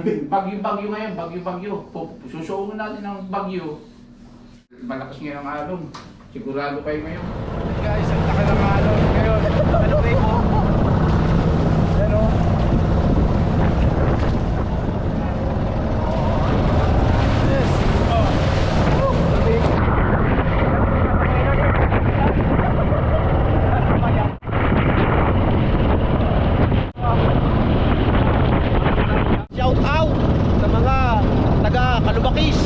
Bagyo ngayon, bagyo. Susuorin natin ang bagyo. Malakas ngayon ang alon. Sigurado kayo ngayon. Guys, ang laki ng alon ngayon. Ano kayo mo? Ano? Yes. Shout out sa mga taga Kalubakis.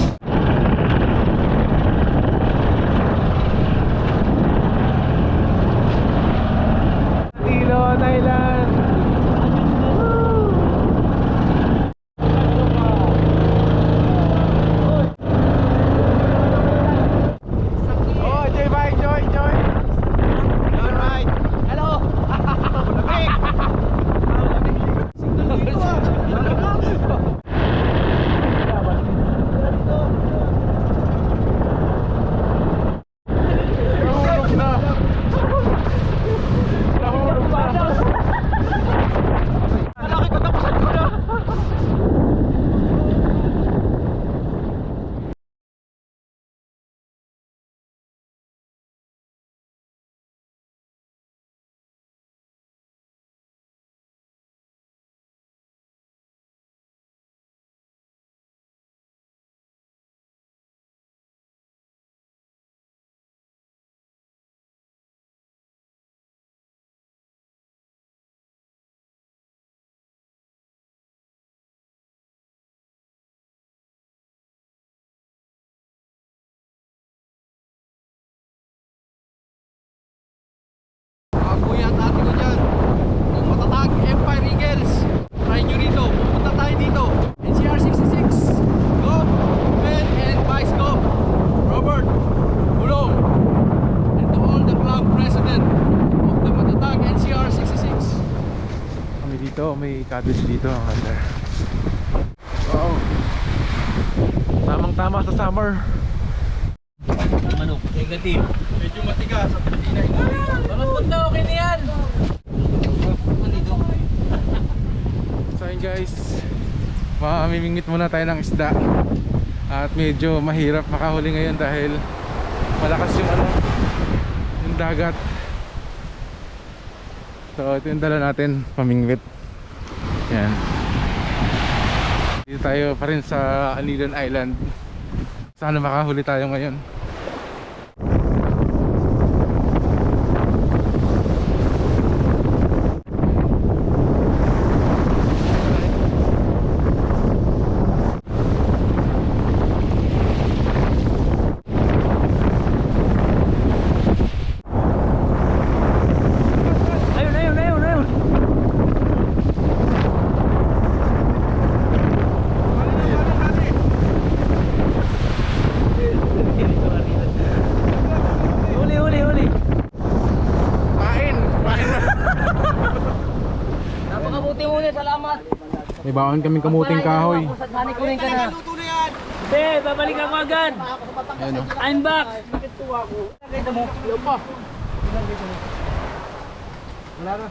Ilon Island. Oh, Joy bike, Joy. Alright. Hello. Lamig. Malaki ko tapusan ko na. Kapuyat ate ko dyan. Yung matatag Empire Eagles. Try nyo rito. Pupunta tayo dito. NCR 66. Go. Ben and Vice Go. Robert. Bulong. And to all the club president of the matatag NCR 66. Kami dito, may cottage dito ang under. Wow. Tamang-tama sa summer. Manok. Negative. Medyo matigas at matinay. Malapot na, okay na yan. So yun guys, mamimingit muna tayo ng isda. At medyo mahirap makahuli ngayon dahil malakas yung yung dagat. So ito yung dala natin, pamingwit. Yan. Dito tayo pa rin sa Anilan Island. Sana makahuli tayo ngayon. Napakabuti muna, salamat. May baon kaming kamuting kahoy. Hani kunin ka na. Hindi, babalik ako agad. Ayan o. I'm back. Wala na.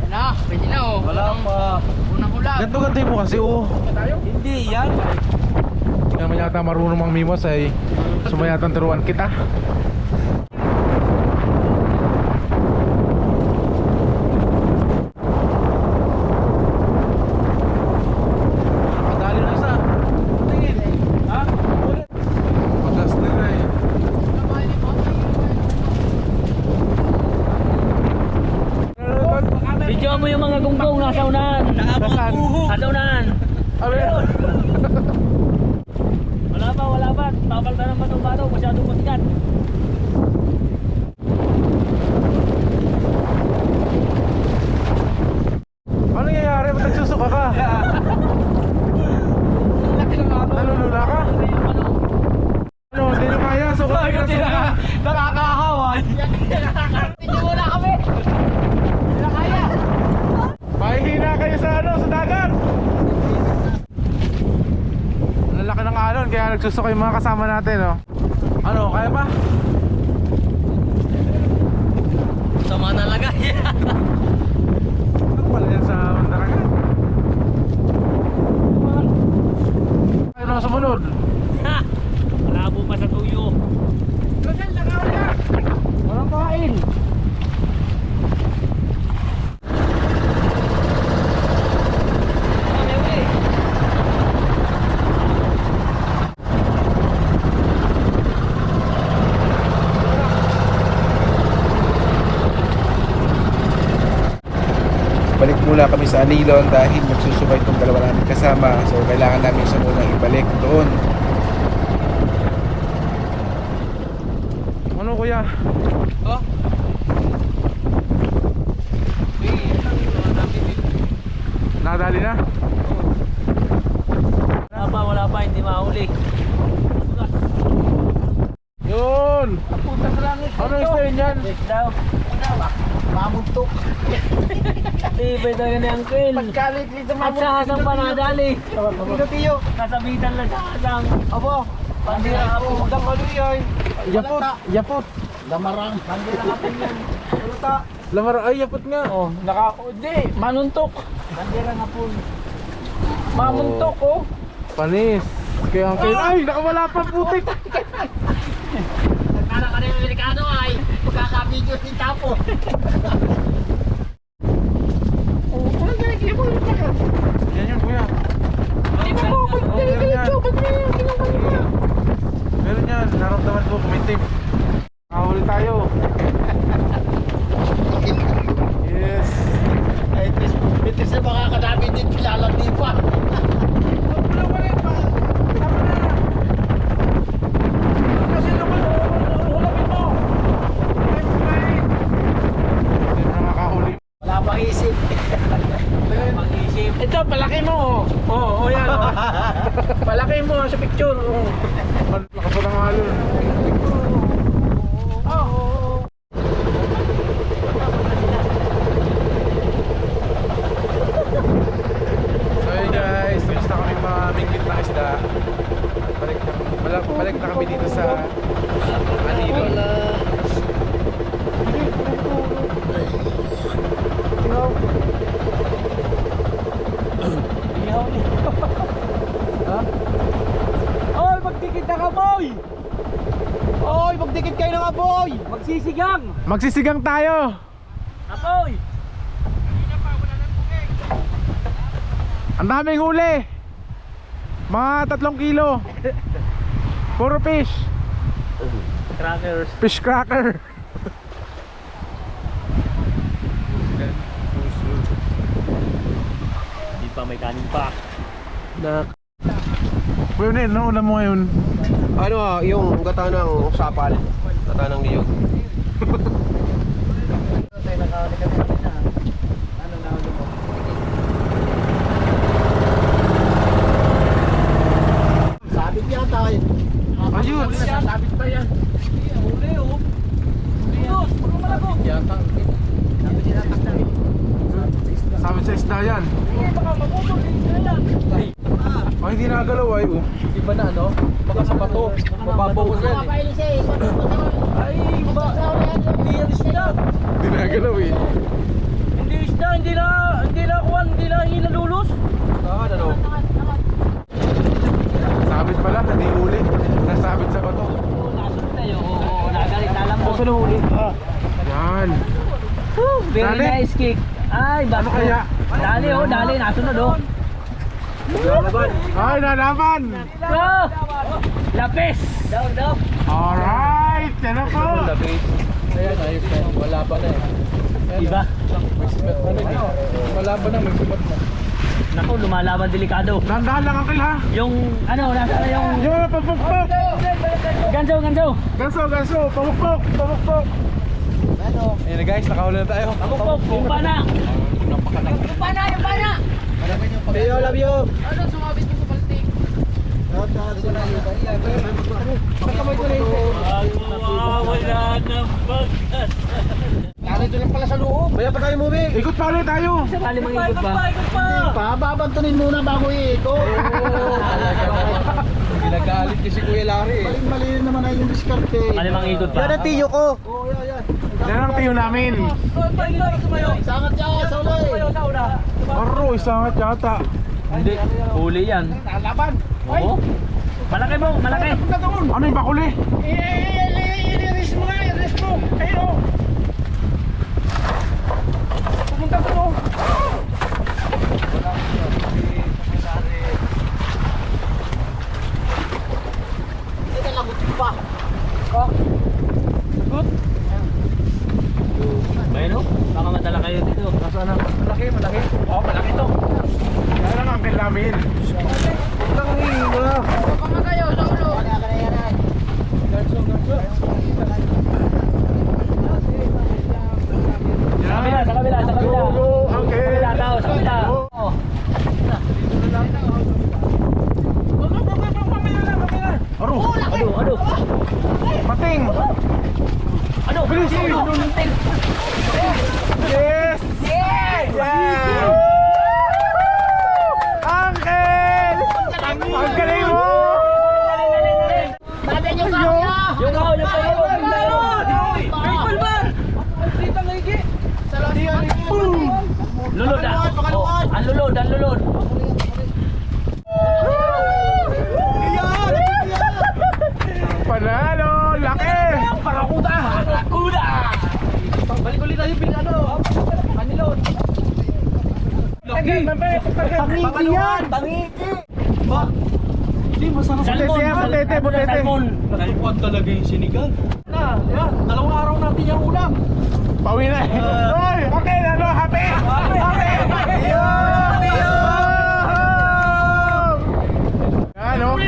Na, pwede na oh. Wala pa. Unang ulam. Ganto-ganto mo kasi oh. Hindi yan. Hindi naman yata marunong mang mimos ay sumayatang turuan kita. Madali na isa. Tingin. Ha? Magas na na eh. Video mo yung mga gunggong nasa unahan. Nasaan? Nasa unahan. Ayun. Wala pa. Tapal na naman ng balaw. Masyadong matigat. alon, kaya nagsusuko yung mga kasama natin, no? Ano, kaya pa? Sama talaga. Ano pala yan sa Mandaragat? Ano ang sumunod? Malabo pa sa tuyo. Walang kain. Balik muna kami sa Anilon dahil magsusubay itong dalawa namin kasama. So kailangan namin siya muna ibalik doon. Ano kuya? Oh. Nakadali na? Wala pa, hindi mahuli. Yun! Ano yung stay niyan? Daw. Mamuntok. Tibay daw yan ang kill. Pagkalit dito mamuntok. At sa hasang panadali. Dito tiyo. Kasabitan lang sa hasang. Abo. Bandira ako. Magdang ano yun. Yapot! Yapot! Damarang. Bandira ako yan. Ulata. Lamar, ay yapot nga! Oh, hindi, manuntok. Bandira nga po. Mamuntok oh. Panis! Kaya ang kain. Ay! Nakawala pa putik! Nagkala ka na yung Amerikano ay magkaka-video si Tapo. Yan yun kuya! Meron yan! Meron yan! Naramdaman ko kumintim! Nakahuli tayo! Yes! Ay, bitis na makakadami din kilalandi pa. Hindi na nakahuli. Wala pang isip. Mag-isip. Ito, palaki mo oh. Oh, oh yan oh. Palaki mo sa picture oh. Lakas pa ng alon. So yun guys, tapos na kami mamingkit ng isda. At balik na kami dito sa Anilon. Oy, magdikit na ka, boy! Oy, magdikit kayo ng aboy! Magsisigang! Magsisigang tayo! Aboy! Ang daming huli! Mga 3 kilo! Puro fish! Crackers. Fish cracker! Di pa may kanin pa. Kuya Nen, ano ulam mo ngayon? Ano yung gata ng sapal? Gata ng niyog. Sabit yata eh. Ayun! Sabit pa yan. Huli oh. Linus, mga malabog. Sabi sa isda yan. Baka mabubog din sila. Ay, hindi nakagalaw ay oh. Di ba na ano? Baka sa bato. Mababaw ko yan eh. Ay, ba? Hindi yan isda. Hindi nakagalaw eh. Hindi isda, hindi na kuwan, hindi na hinalulus. Ano? Sabit pala, hindi huli. Nasabit sa bato. Nasunod tayo. Oo, nagalit na lang mo. Saan huli? Yan. Very Dali. nice kick. Ay, Ano kaya? Dali oh, dali. Nasunod oh. Ay, nalaman! Go! Lapis! Down, down. Alright! Yan na po! Ayan, ayos na. Wala pa na eh. Diba? May sibat na rin eh. Wala pa na, may sibat na. Naku, lumalaban delikado. Dahan-dahan lang Uncle ha! Yung, ano, nasa na yung... Yung pamukpok! Ganso, ganso! Ganso, ganso! Pamukpok! Pamukpok! Ayan na guys, nakahuli na tayo. Ako po, yung pana! Yung pana, yung pana! Yo, love you! Ano, sumabit mo sa paltik? Wala na bagat. Narito lang pala sa loob. Maya pa tayo moving! Ikot pa ulit tayo! Sakali mang ikot ba? Pababantunin muna bago iikot! Pinagalit niya si Kuya Larry eh. Mali naman na yung diskarte. Kalimang ikot pa. Yan ang tiyo ko. Yan ang tiyo namin. Sangat siya sa uli. Aro, isangat yata. Hindi, huli yan. Laban. Oo. Malaki mo, malaki. Ano yung bakuli? I-release mo nga, i-release mo. Ayun, oh. Pumunta ko, oh. Ito lagot pa. Bayano, baka madala kayo dito. Kaso ano? Malaki. Oh, malaki to. Yan ang angkel namin. Sa kabila, sa kabila, sa kabila. Go, angkel. Sa kabila, tao, sa kabila. Oh. Aro, Ano? pating. Ano? Bilis! Yes! Yeah! Angkel! Ang galing mo! Yung ako, yung kayo. Lulod ah. Oh, ang lulod. Panalo! Laki! Parakuda! Balik ulit tayo pin ano. Manilon. Tangiki yan. Tangiki. Ba? Hindi masarap. Salmon! Butete. Salmon! Nalipad talaga yung sinigang. Yan, dalawang araw natin yung ulam. Pauwi na eh. Hoy! Okay, ano? Happy! Happy! Ano?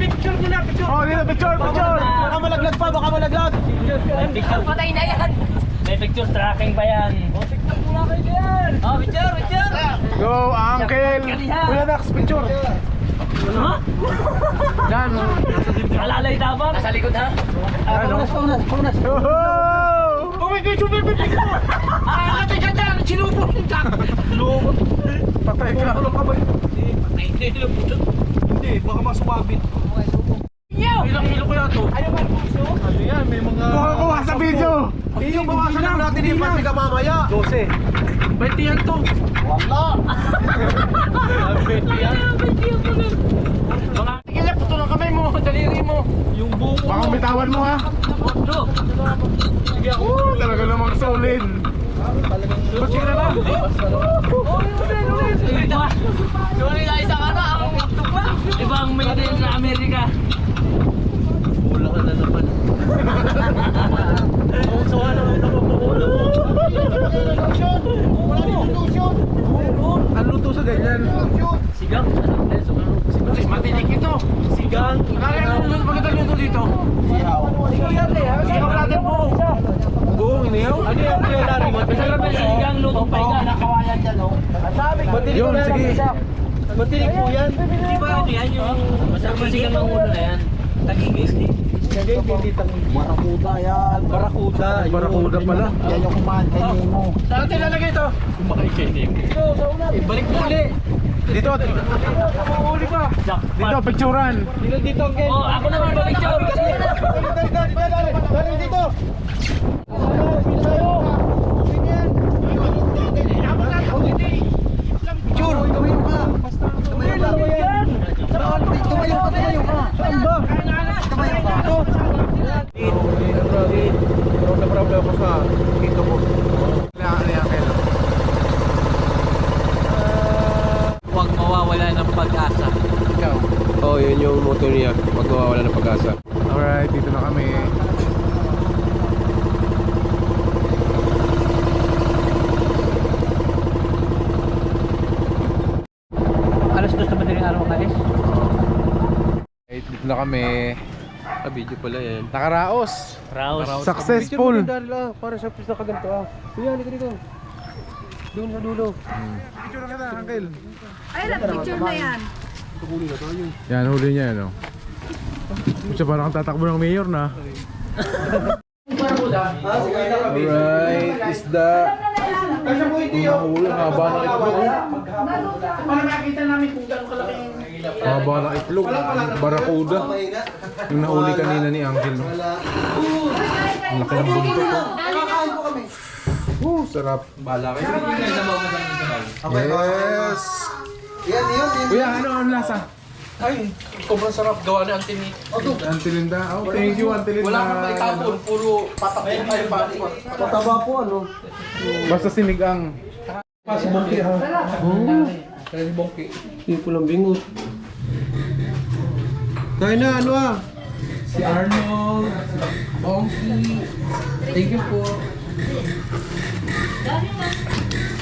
Picture mo na, picture. Oh, dito, picture! Baka malaglag pa, baka malaglag. May picture. Patay na yan! May picture tracking pa yan. Oh, picture! Go, Uncle! Kuya Dax, picture! Ha? Yan! Alalay tapang? Nasa likod ha? Ano? Punas. Oh! Oh my God, sumipipig ko. Katay ka dyan, sinupot ka. Patay ka! Hindi, baka masumabit. Ilang kilo kaya to? Ano yan, may mga... Kuha sa video! Yung bawasan lang natin yung pasiga mamaya. 12. 20 yan to. Wala. Sige na, puto ng kamay mo, daliri mo. Yung buko. Baka bitawan mo ha! Talaga namang solid! Ba't sila na? Sorry guys, ang ano, ang TikTok ba? Ibang made in America. Wala ka na naman. So ano, napapakulo mo. Wala rin ilusyon. Ang luto sa ganyan? Sigang? Matinik ito. Sigang. Kaya ang magandang luto dito. Sigaw natin po. Buong inihaw? Ano yung Kuya Larry? Masarap yung sigang lutong paigan. Nakawayan dyan, oh. Matinig Yun, po sige. yan. Matinig po yan. Di ba ano yan yung masarap yung sigang ng ulo na yan? Tagigis. Nagay, hindi tangi. Barakuda yan. Barakuda. Barakuda pala. Yan yung kumahan kay Nemo. Saan natin lalagay ito? Ibalik mo ulit. Dito! Huli pa. Dito, picturean! Dito, Ken. Oh, ako naman pa-picture. Dali dito. Picture, tumayo ka. Tumayo ka. Tumayo ka. Saan ba? Tumayo ka. Na problem ako sa dito ko. Kailangan niya kayo. Huwag mawawala ng pag-asa. Ikaw. Oh, yun yung motto niya. Huwag mawawala ng pag-asa. Alright, dito na kami. Alas 2 na madaling araw kalis? Right, dito na kami. Video pala yan. Nakaraos! Raos. Successful! Para sa pista ka ganito ah. Kuya, halika dito. Doon sa dulo. Picture na kita, Uncle. Ay, picture na yan. Yan, huli niya yan, oh. Siya parang tatakbo ng mayor na. Alright, isda. Ang huli, haba ng itlog. Para makita namin kung gano'ng kalaki yung Haba ng itlog. Barakuda. Yung nahuli kanina ni Angel. No? Ang laki ng buntot. Nakakain po kami. Sarap. Bala kayo. Yes! Yan. Kuya, ano ang lasa? Ay, sobrang sarap gawa ni Auntie Nick. Auntie Linda. Oh, thank you, Auntie Linda. Wala kang maitapon, puro patak po kayo bali. Mataba po ano. Basta sinigang. Si Bongki ha. Kaya si Bongki. Hindi ko lang bingot. Kaya na ano ah. Si Arnold, Bongki. Thank you po.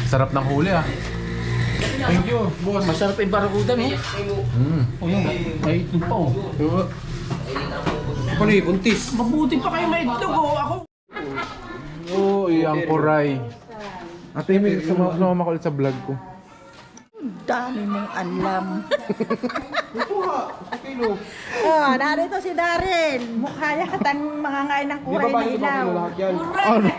Sarap ng huli ah. Thank you, boss. Masarap yung barakuda, no? O yan, may itlog pa oh. Pali, buntis. Mabuti pa kayo may itlog, oh. Ako. Uy, ang kuray. Ate, may sumama ko ulit sa vlog ko. Dami mong alam. Oh, narito si Daryl. Mukha yatang mga ngayon ng kuray na ilaw. Lahat yan. Ano?